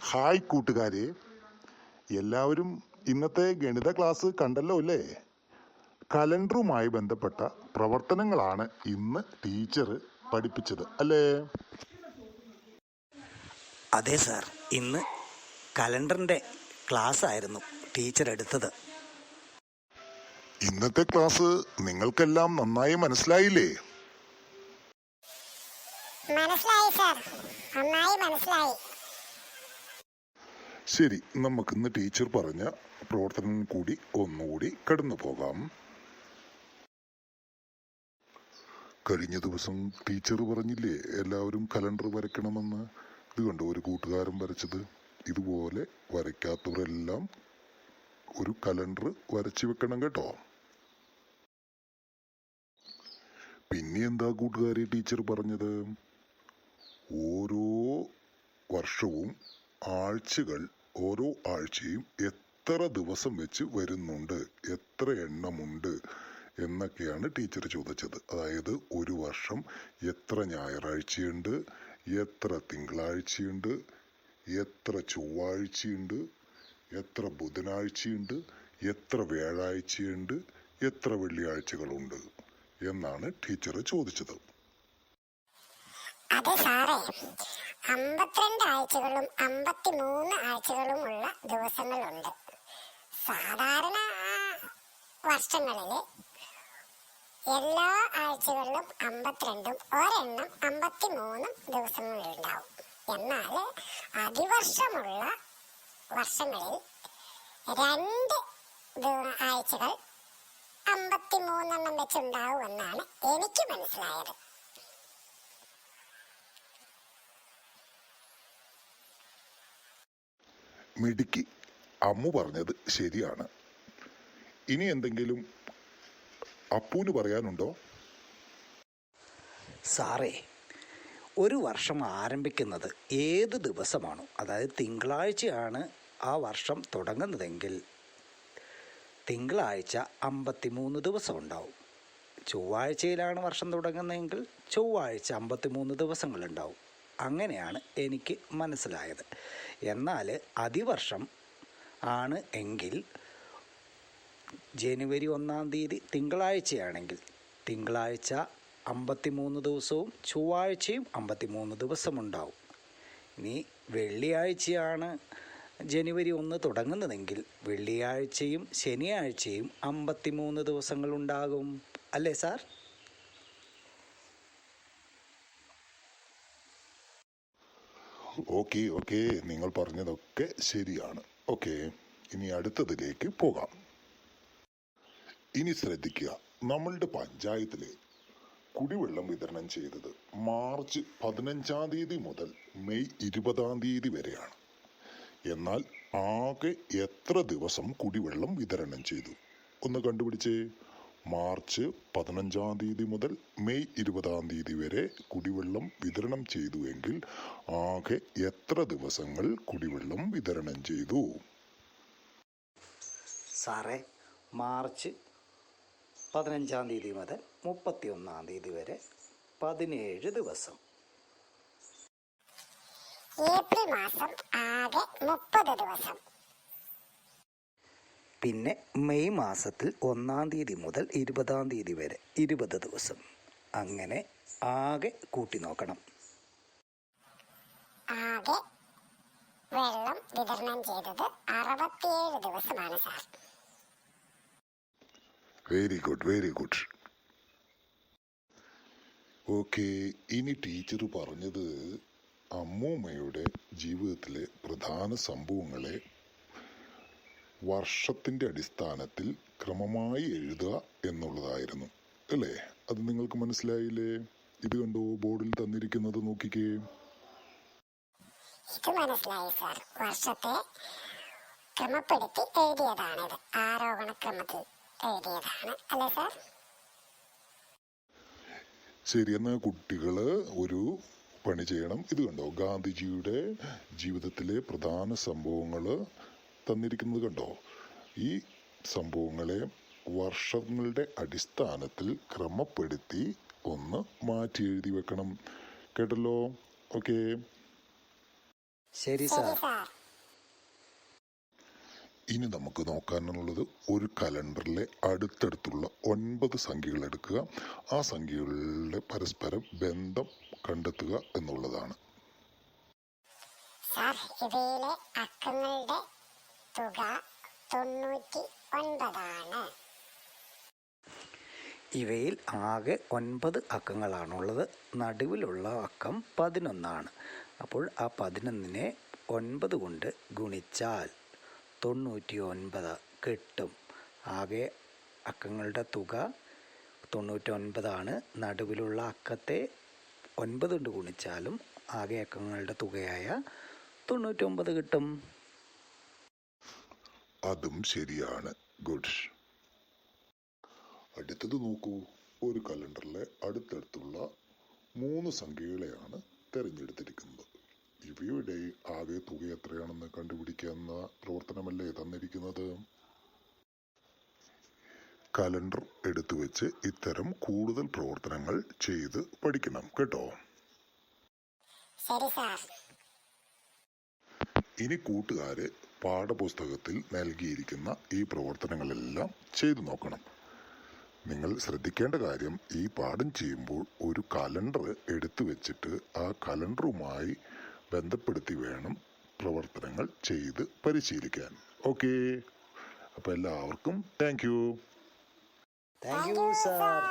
Hi കൂട്ടുകാരെ, എല്ലാവരും ഇന്നത്തെ ഗണിത ക്ലാസ് കണ്ടല്ലോ അല്ലേ? കലണ്ടറുമായി ബന്ധപ്പെട്ട പ്രവർത്തനങ്ങളാണ് ഇന്ന് ടീച്ചർ പഠിപ്പിച്ചത് അല്ലേ? അതെ സാർ, ഇന്ന് കലണ്ടറിൻ്റെ ക്ലാസ് ആയിരുന്നു ടീച്ചർ എടുത്തത്. ഇന്നത്തെ ക്ലാസ് നിങ്ങൾക്കെല്ലാം നന്നായി മനസ്സിലായില്ലേ? മനസ്സിലായി സാർ, നന്നായി മനസ്സിലായി. ശരി, നമുക്കിന്ന് ടീച്ചർ പറഞ്ഞ പ്രവർത്തനം കൂടി ഒന്നുകൂടി കടന്നു പോകാം. കഴിഞ്ഞ ദിവസം ടീച്ചർ പറഞ്ഞില്ലേ എല്ലാവരും കലണ്ടർ വരയ്ക്കണമെന്ന്? ഇത് കണ്ടോ ഒരു കൂട്ടുകാരൻ വരച്ചത്? ഇതുപോലെ വരയ്ക്കാത്തവരെല്ലാം ഒരു കലണ്ടർ വരച്ചു വെക്കണം കേട്ടോ. പിന്നെ എന്താ കൂട്ടുകാരെ ടീച്ചർ പറഞ്ഞത്? ഓരോ വർഷവും ആഴ്ചകൾ ഓരോ ആഴ്ചയും എത്ര ദിവസം വെച്ച് വരുന്നുണ്ട്, എത്ര എണ്ണമുണ്ട് എന്നൊക്കെയാണ് ടീച്ചർ ചോദിച്ചത്. അതായത് ഒരു വർഷം എത്ര ഞായറാഴ്ചയുണ്ട്, എത്ര തിങ്കളാഴ്ചയുണ്ട്, എത്ര ചൊവ്വാഴ്ചയുണ്ട്, എത്ര ബുധനാഴ്ചയുണ്ട്, എത്ര വ്യാഴാഴ്ചയുണ്ട്, എത്ര വെള്ളിയാഴ്ചകളുണ്ട് എന്നാണ് ടീച്ചർ ചോദിച്ചത്. അതെ സാറേ, 52 ആഴ്ചകളും 53 ആഴ്ചകളുമുള്ള ദിവസങ്ങളുണ്ട്. സാധാരണ വർഷങ്ങളില് എല്ലാ ആഴ്ചകളിലും 52ഉം ഒരെണ്ണം 53 ദിവസങ്ങളുണ്ടാവും. എന്നാൽ അതിവർഷമുള്ള വർഷങ്ങളിൽ 2 ആഴ്ചകൾ 53 വെച്ചുണ്ടാവുമെന്നാണ് എനിക്ക് മനസ്സിലായത്. മിടുക്കി, അമ്മു പറഞ്ഞത് ശരിയാണ്. ഇനി എന്തെങ്കിലും അപ്പൂന് പറയാനുണ്ടോ? സാറേ, ഒരു വർഷം ആരംഭിക്കുന്നത് ഏത് ദിവസമാണോ, അതായത് തിങ്കളാഴ്ചയാണ് ആ വർഷം തുടങ്ങുന്നതെങ്കിൽ തിങ്കളാഴ്ച 53 ദിവസം ഉണ്ടാവും. ചൊവ്വാഴ്ചയിലാണ് വർഷം തുടങ്ങുന്നതെങ്കിൽ ചൊവ്വാഴ്ച 53 ദിവസങ്ങളുണ്ടാവും. അങ്ങനെയാണ് എനിക്ക് മനസ്സിലായത്. എന്നാൽ അതിവർഷം ആണ് എങ്കിൽ ജനുവരി 1-ാം തീയതി തിങ്കളാഴ്ചയാണെങ്കിൽ തിങ്കളാഴ്ച 53 ദിവസവും ചൊവ്വാഴ്ചയും 53 ദിവസമുണ്ടാവും. ഇനി വെള്ളിയാഴ്ചയാണ് ജനുവരി 1 തുടങ്ങുന്നതെങ്കിൽ വെള്ളിയാഴ്ചയും ശനിയാഴ്ചയും 53 ദിവസങ്ങളുണ്ടാകും. അല്ലേ സാർ? ഓക്കെ, നിങ്ങൾ പറഞ്ഞതൊക്കെ ശരിയാണ്. ഓക്കെ, ഇനി അടുത്തതിലേക്ക് പോകാം. ഇനി ശ്രദ്ധിക്കുക, നമ്മളുടെ പഞ്ചായത്തിലെ കുടിവെള്ളം വിതരണം ചെയ്തത് മാർച്ച് 15-ാം തീയതി മുതൽ മെയ് 20-ാം തീയതി വരെയാണ്. എന്നാൽ ആകെ എത്ര ദിവസം കുടിവെള്ളം വിതരണം ചെയ്തു? ഒന്ന് കണ്ടുപിടിച്ചേ. മാർച്ച് 15-ാം തീയതി മുതൽ മെയ് 20-ാം തീയതി വരെ കുടിവെള്ളം വിതരണം ചെയ്തു എങ്കിൽ ആകെ എത്ര ദിവസങ്ങൾ കുടിവെള്ളം വിതരണം ചെയ്തു? സാറേ, മാർച്ച് 15-ാം തീയതി മുതൽ 31-ാം തീയതി വരെ 17 ദിവസം. ഏപ്രിൽ മാസം ആകെ 30 ദിവസം. പിന്നെ മെയ് മാസത്തിൽ 1-ാം തീയതി മുതൽ 20-ാം തീയതി വരെ 20 ദിവസം. അങ്ങനെ ആകെ കൂട്ടി നോക്കണം. ആകെ വെള്ളം വിതരണം ചെയ്തത് 67 ദിവസമാണ് സാർ. Very good. ഓക്കെ, ഇനി ടീച്ചർ പറഞ്ഞത് അമ്മൂമ്മയുടെ ജീവിതത്തിലെ പ്രധാന സംഭവങ്ങളെ വർഷത്തിൻ്റെ അടിസ്ഥാനത്തിൽ ക്രമമായി എഴുതുക എന്നുള്ളതായിരുന്നു അല്ലേ? അത് നിങ്ങൾക്ക് മനസ്സിലായില്ലേ? ഇത് കണ്ടോ ബോർഡിൽ തന്നിരിക്കുന്നത്, നോക്കിക്കേ. ഇത് മനസ്സിലായി സാർ. വർഷത്തെ ക്രമപ്പെടുത്തി എഴുതിയതാണിത്. ആരോഹണ ക്രമത്തിൽ എഴുതിയതാണ് അല്ലേ സാർ? ശരി, എന്നാൽ കുട്ടികള് ഒരു പണി ചെയ്യണം. ഇത് കണ്ടോ, ഗാന്ധിജിയുടെ ജീവിതത്തിലെ പ്രധാന സംഭവങ്ങൾ തന്നിരിക്കുന്നത് കണ്ടോ? ഈ സംഭവങ്ങളെ വർഷങ്ങളുടെ അടിസ്ഥാനത്തിൽ ക്രമപ്പെടുത്തി ഒന്ന് മാറ്റി എഴുതി വെക്കണം. കേട്ടല്ലോ? ഓക്കെ, ശരി സാർ. ഇനി നമുക്ക് നോക്കാനുള്ളത് ഒരു കലണ്ടറിലെ അടുത്തടുത്തുള്ള 9 സംഖ്യകൾ എടുക്കുക, ആ സംഖ്യകളുടെ പരസ്പരം ബന്ധം കണ്ടെത്തുക എന്നുള്ളതാണ്. സാർ, ഇവയിലെ അക്കങ്ങളുടെ തുക 99 ആണ്. ഇവയിൽ ആകെ 9 അക്കങ്ങളാണുള്ളത്. നടുവിലുള്ള അക്കം 11 അപ്പോൾ ആ 11നെ 9 കൊണ്ട് ഗുണിച്ചാൽ 99 കിട്ടും. ആകെ അക്കങ്ങളുടെ തുക 99 നടുവിലുള്ള അക്കത്തെ 9 കൊണ്ട് ഗുണിച്ചാലും ആകെ അക്കങ്ങളുടെ തുകയായ 99 കിട്ടും. അതും ശരിയാണ്. ഗുഡ്. അടുത്തത് നോക്കൂ. ഒരു കലണ്ടറിലെ അടുത്തടുത്തുള്ള 3 സംഖ്യകളെയാണ് തിരഞ്ഞെടുത്തിരിക്കുന്നത്. ഇവയുടെ ആകെ തുക എത്രയാണെന്ന് കണ്ടുപിടിക്കാവുന്ന പ്രവർത്തനമല്ലേ തന്നിരിക്കുന്നത്. കലണ്ടർ എടുത്തു വെച്ച് ഇത്തരം കൂടുതൽ പ്രവർത്തനങ്ങൾ ചെയ്ത് പഠിക്കണം കേട്ടോ. ശരി സാർ. ഇനി കൂട്ടുകാര് പാഠപുസ്തകത്തിൽ നൽകിയിരിക്കുന്ന ഈ പ്രവർത്തനങ്ങളെല്ലാം ചെയ്തു നോക്കണം. നിങ്ങൾ ശ്രദ്ധിക്കേണ്ട കാര്യം, ഈ പാഠം ചെയ്യുമ്പോൾ ഒരു കലണ്ടർ എടുത്തു വെച്ചിട്ട് ആ കലണ്ടറുമായി ബന്ധപ്പെടുത്തി വേണം പ്രവർത്തനങ്ങൾ ചെയ്ത് പരിശീലിക്കാൻ. ഓക്കെ, അപ്പോൾ എല്ലാവർക്കും thank you. Thank you sir.